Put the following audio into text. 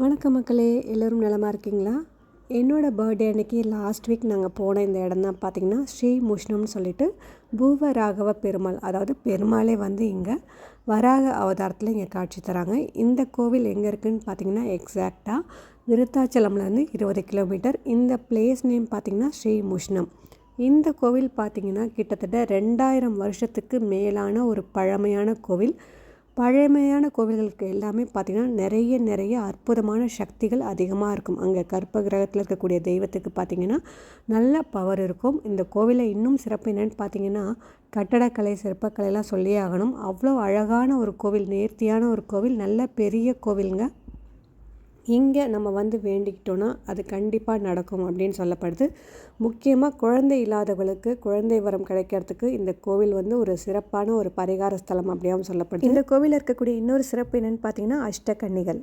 வணக்கம் மக்களே, எல்லோரும் நலமாக இருக்கீங்களா? என்னோடய பர்த்டே அன்னைக்கு லாஸ்ட் வீக் நாங்கள் போன இந்த இடம் தான் பார்த்திங்கன்னா ஸ்ரீ முஷ்ணம்னு சொல்லிட்டு பூவ ராகவ பெருமாள், அதாவது பெருமாளே வந்து இங்கே வராக அவதாரத்தில் இங்கே காட்சி தராங்க. இந்த கோவில் எங்கே இருக்குதுன்னு பார்த்திங்கன்னா எக்ஸாக்டாக விருத்தாச்சலம்லேருந்து 20 கிலோமீட்டர். இந்த பிளேஸ் நேம் பார்த்திங்கன்னா ஸ்ரீ முஷ்ணம். இந்த கோவில் பார்த்திங்கன்னா கிட்டத்தட்ட 2000 வருஷத்துக்கு மேலான ஒரு பழமையான கோவில். பழமையான கோவில்களுக்கு எல்லாமே பார்த்திங்கன்னா நிறைய அற்புதமான சக்திகள் அதிகமாக இருக்கும். அங்கே கற்ப கிரகத்தில் இருக்கக்கூடிய தெய்வத்துக்கு பார்த்திங்கன்னா நல்ல பவர் இருக்கும். இந்த கோவிலில் இன்னும் சிறப்பு என்னென்னு பார்த்திங்கன்னா கட்டடக்கலை, சிற்பக்கலையெல்லாம் சொல்லியே ஆகணும். அவ்வளோ அழகான ஒரு கோவில், நேர்த்தியான ஒரு கோவில், நல்ல பெரிய கோவிலுங்க. இங்கே நம்ம வந்து வேண்டிக்கிட்டோன்னா அது கண்டிப்பாக நடக்கும் அப்படின்னு சொல்லப்படுது. முக்கியமாக குழந்தை இல்லாதவர்களுக்கு குழந்தை வரம் கிடைக்கிறதுக்கு இந்த கோவில் வந்து ஒரு சிறப்பான ஒரு பரிகார ஸ்தலம் அப்படியாகவும் சொல்லப்படுது. இந்த கோவிலில் இருக்கக்கூடிய இன்னொரு சிறப்பு என்னென்னு பார்த்தீங்கன்னா அஷ்டகன்னிகள்.